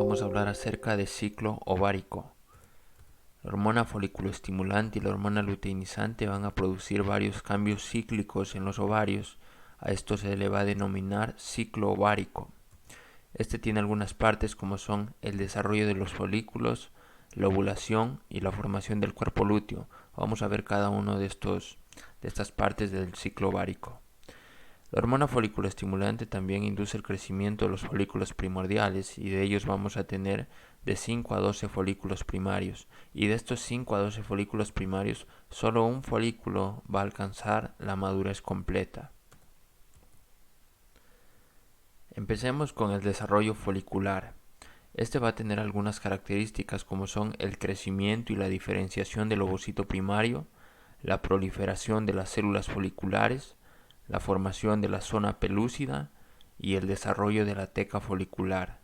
vamos a hablar acerca de ciclo ovárico. La hormona foliculoestimulante y la hormona luteinizante van a producir varios cambios cíclicos en los ovarios. A esto se le va a denominar ciclo ovárico. Este tiene algunas partes como son el desarrollo de los folículos, la ovulación y la formación del cuerpo lúteo. Vamos a ver cada uno de estas partes del ciclo ovárico. La hormona foliculoestimulante también induce el crecimiento de los folículos primordiales y de ellos vamos a tener de 5 a 12 folículos primarios, y de estos 5 a 12 folículos primarios solo un folículo va a alcanzar la madurez completa. Empecemos con el desarrollo folicular. Este va a tener algunas características como son el crecimiento y la diferenciación del ovocito primario, la proliferación de las células foliculares, la formación de la zona pelúcida y el desarrollo de la teca folicular.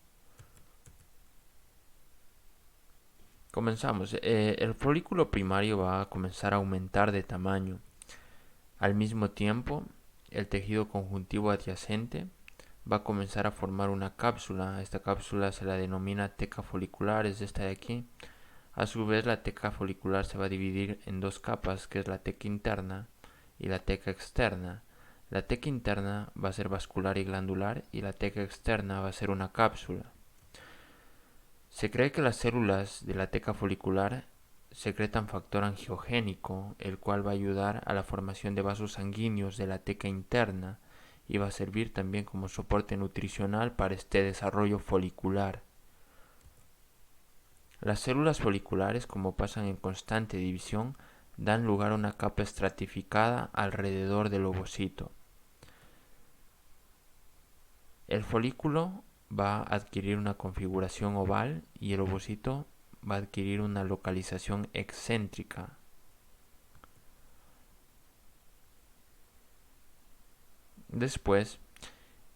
Comenzamos. El folículo primario va a comenzar a aumentar de tamaño. Al mismo tiempo, el tejido conjuntivo adyacente va a comenzar a formar una cápsula. Esta cápsula se la denomina teca folicular, es esta de aquí. A su vez, la teca folicular se va a dividir en dos capas, que es la teca interna y la teca externa. La teca interna va a ser vascular y glandular y la teca externa va a ser una cápsula. Se cree que las células de la teca folicular secretan factor angiogénico, el cual va a ayudar a la formación de vasos sanguíneos de la teca interna y va a servir también como soporte nutricional para este desarrollo folicular. Las células foliculares, como pasan en constante división, dan lugar a una capa estratificada alrededor del ovocito. El folículo va a adquirir una configuración oval y el ovocito va a adquirir una localización excéntrica. Después,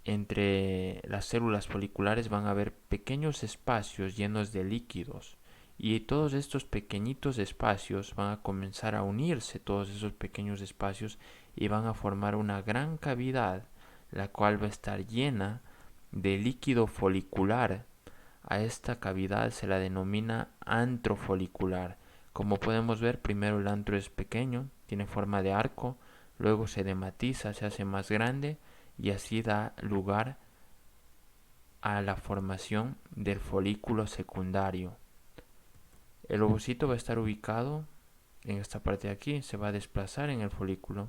entre las células foliculares van a haber pequeños espacios llenos de líquidos y todos estos pequeñitos espacios van a comenzar a unirse, todos esos pequeños espacios, y van a formar una gran cavidad, la cual va a estar llena de líquido folicular. A esta cavidad se la denomina antro folicular. Como podemos ver, primero el antro es pequeño, tiene forma de arco, luego se dematiza, se hace más grande y así da lugar a la formación del folículo secundario. El ovocito va a estar ubicado en esta parte de aquí, se va a desplazar en el folículo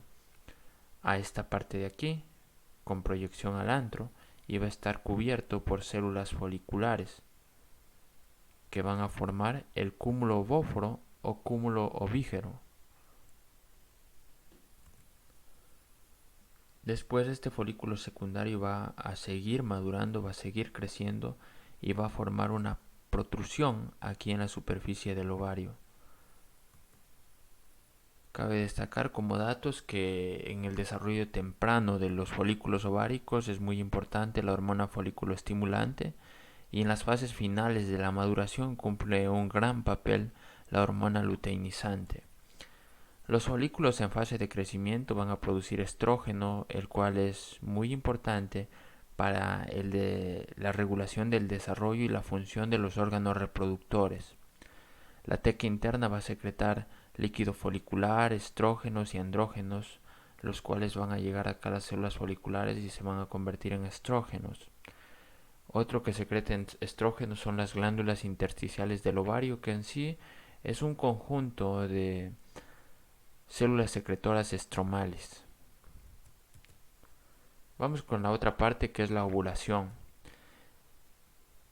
a esta parte de aquí con proyección al antro y va a estar cubierto por células foliculares que van a formar el cúmulo ovóforo o cúmulo ovígero. Después este folículo secundario va a seguir madurando, va a seguir creciendo y va a formar una protrusión aquí en la superficie del ovario. Cabe destacar como datos que en el desarrollo temprano de los folículos ováricos es muy importante la hormona foliculoestimulante y en las fases finales de la maduración cumple un gran papel la hormona luteinizante. Los folículos en fase de crecimiento van a producir estrógeno, el cual es muy importante para la regulación del desarrollo y la función de los órganos reproductores. La teca interna va a secretar líquido folicular, estrógenos y andrógenos, los cuales van a llegar a las células foliculares y se van a convertir en estrógenos. Otro que secreta estrógenos son las glándulas intersticiales del ovario, que en sí es un conjunto de células secretoras estromales. Vamos con la otra parte, que es la ovulación.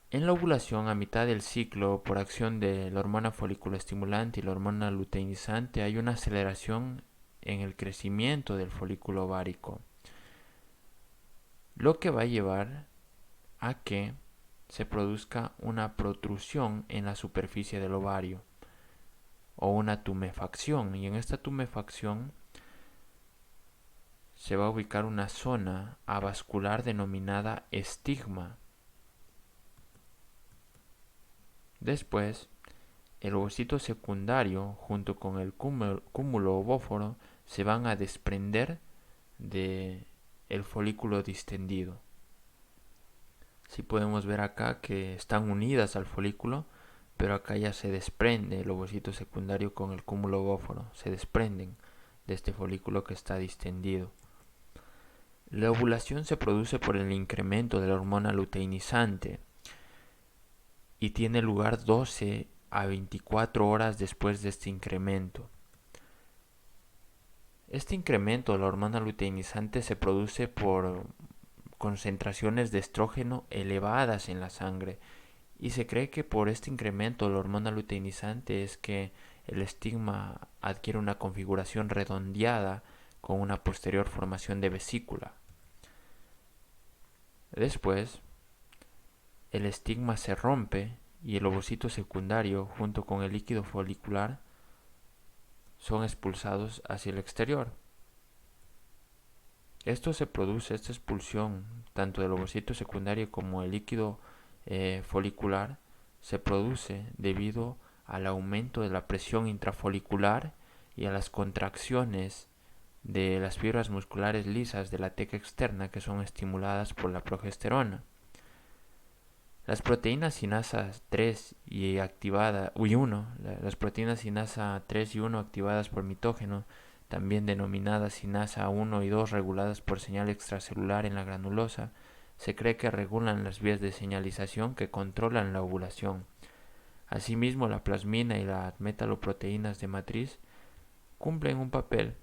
En la ovulación, a mitad del ciclo, por acción de la hormona foliculoestimulante y la hormona luteinizante, hay una aceleración en el crecimiento del folículo ovárico, lo que va a llevar a que se produzca una protrusión en la superficie del ovario o una tumefacción, y en esta tumefacción se va a ubicar una zona avascular denominada estigma. Después, el ovocito secundario junto con el cúmulo ovóforo se van a desprender de el folículo distendido. Sí podemos ver acá que están unidas al folículo, pero acá ya se desprende el ovocito secundario con el cúmulo ovóforo, se desprenden de este folículo que está distendido. La ovulación se produce por el incremento de la hormona luteinizante y tiene lugar 12 a 24 horas después de este incremento. Este incremento de la hormona luteinizante se produce por concentraciones de estrógeno elevadas en la sangre y se cree que por este incremento de la hormona luteinizante es que el estigma adquiere una configuración redondeada con una posterior formación de vesícula. Después, el estigma se rompe y el ovocito secundario junto con el líquido folicular son expulsados hacia el exterior. Esta expulsión, tanto del ovocito secundario como el líquido folicular, se produce debido al aumento de la presión intrafolicular y a las contracciones de las fibras musculares lisas de la teca externa que son estimuladas por la progesterona. Las proteínas sinasa 3 y 1, las proteínas sinasa 3 y 1 activadas por mitógeno, también denominadas sinasa 1 y 2 reguladas por señal extracelular en la granulosa, se cree que regulan las vías de señalización que controlan la ovulación. Asimismo, la plasmina y las metaloproteínas de matriz cumplen un papel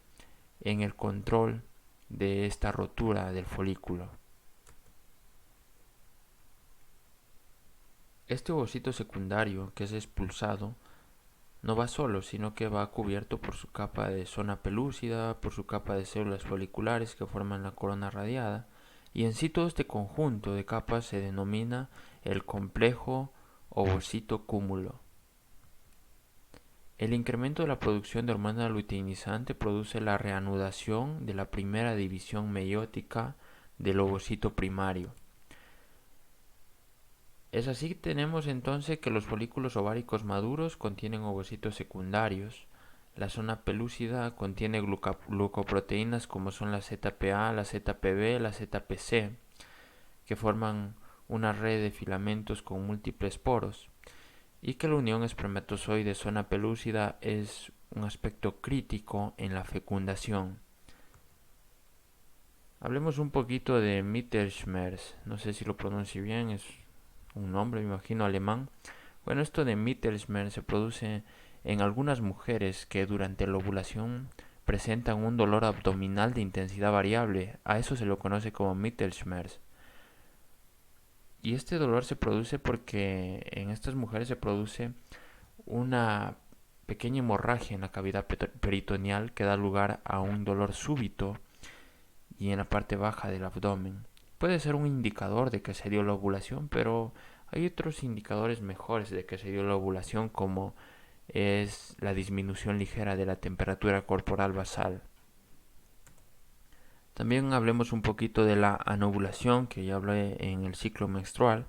en el control de esta rotura del folículo. Este ovocito secundario que es expulsado no va solo, sino que va cubierto por su capa de zona pelúcida, por su capa de células foliculares que forman la corona radiada, y en sí todo este conjunto de capas se denomina el complejo ovocito cúmulo. El incremento de la producción de hormona luteinizante produce la reanudación de la primera división meiótica del ovocito primario. Es así que tenemos entonces que los folículos ováricos maduros contienen ovocitos secundarios. La zona pelúcida contiene glucoproteínas como son la ZPA, la ZPB, la ZPC, que forman una red de filamentos con múltiples poros, y que la unión espermatozoide-zona pelúcida es un aspecto crítico en la fecundación. Hablemos un poquito de Mittelschmerz, no sé si lo pronuncio bien, es un nombre, me imagino, alemán. Bueno, esto de Mittelschmerz se produce en algunas mujeres que durante la ovulación presentan un dolor abdominal de intensidad variable. A eso se lo conoce como Mittelschmerz. Y este dolor se produce porque en estas mujeres se produce una pequeña hemorragia en la cavidad peritoneal que da lugar a un dolor súbito y en la parte baja del abdomen. Puede ser un indicador de que se dio la ovulación, pero hay otros indicadores mejores de que se dio la ovulación, como es la disminución ligera de la temperatura corporal basal. También hablemos un poquito de la anovulación, que ya hablé en el ciclo menstrual,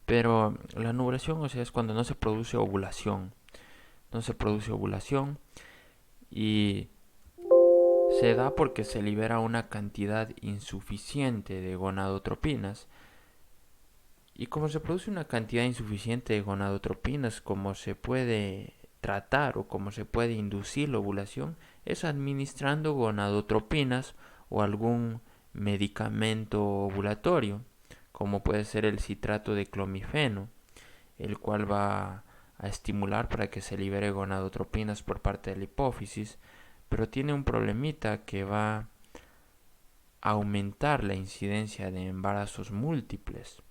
pero la anovulación, o sea, es cuando no se produce ovulación. No se produce ovulación y se da porque se libera una cantidad insuficiente de gonadotropinas. Y como se produce una cantidad insuficiente de gonadotropinas, como se puede tratar o como se puede inducir la ovulación es administrando gonadotropinas o algún medicamento ovulatorio, como puede ser el citrato de clomifeno, el cual va a estimular para que se libere gonadotropinas por parte de la hipófisis, pero tiene un problemita que va a aumentar la incidencia de embarazos múltiples.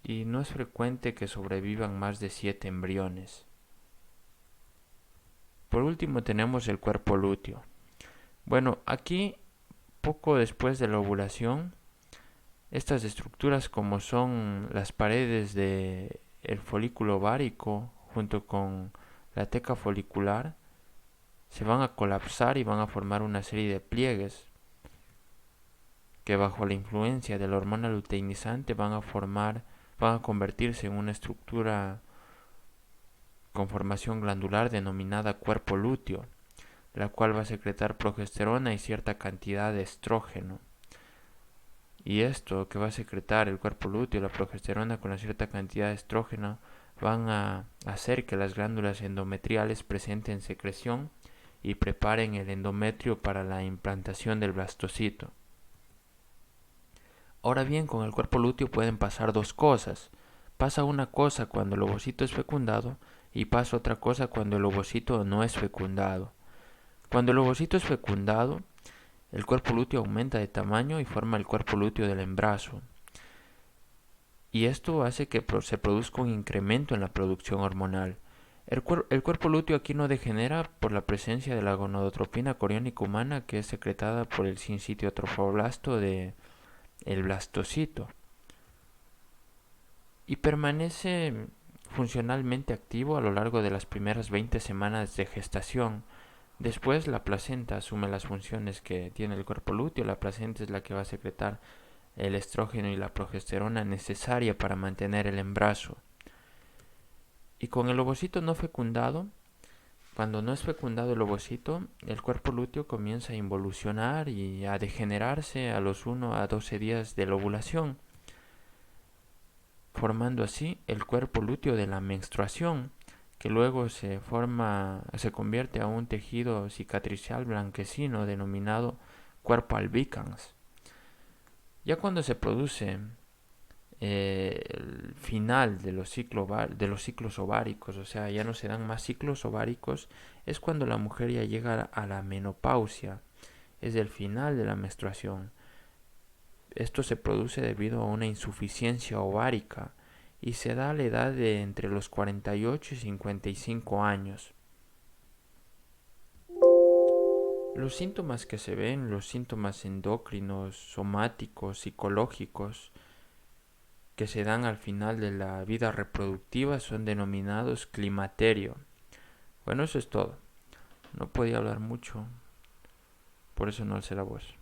Y no es frecuente que sobrevivan más de 7 embriones. Por último tenemos el cuerpo lúteo. Bueno, aquí, poco después de la ovulación, estas estructuras como son las paredes del folículo ovárico junto con la teca folicular se van a colapsar y van a formar una serie de pliegues que bajo la influencia de la hormona luteinizante van a convertirse en una estructura con formación glandular denominada cuerpo lúteo, la cual va a secretar progesterona y cierta cantidad de estrógeno. Y esto que va a secretar el cuerpo lúteo, la progesterona con una cierta cantidad de estrógeno, van a hacer que las glándulas endometriales presenten secreción y preparen el endometrio para la implantación del blastocito. Ahora bien, con el cuerpo lúteo pueden pasar dos cosas. Pasa una cosa cuando el ovocito es fecundado y pasa otra cosa cuando el ovocito no es fecundado. Cuando el ovocito es fecundado, el cuerpo lúteo aumenta de tamaño y forma el cuerpo lúteo del embarazo. Y esto hace que se produzca un incremento en la producción hormonal. El cuerpo lúteo aquí no degenera por la presencia de la gonadotropina coriónica humana, que es secretada por el sincitio trofoblasto del blastocito, y permanece funcionalmente activo a lo largo de las primeras 20 semanas de gestación. Después la placenta asume las funciones que tiene el cuerpo lúteo. La placenta es la que va a secretar el estrógeno y la progesterona necesaria para mantener el embarazo. Y con el ovocito no fecundado, cuando no es fecundado el ovocito, el cuerpo lúteo comienza a involucionar y a degenerarse a los 1 a 12 días de la ovulación, formando así el cuerpo lúteo de la menstruación, que luego se convierte a un tejido cicatricial blanquecino denominado cuerpo albicans. Ya cuando se produce el final de los ciclos ováricos, o sea, ya no se dan más ciclos ováricos, es cuando la mujer ya llega a la menopausia, es el final de la menstruación. Esto se produce debido a una insuficiencia ovárica y se da a la edad de entre los 48 y 55 años. Los síntomas que se ven, los síntomas endocrinos, somáticos, psicológicos, que se dan al final de la vida reproductiva son denominados climaterio. Bueno, eso es todo. No podía hablar mucho, por eso no alcé la voz.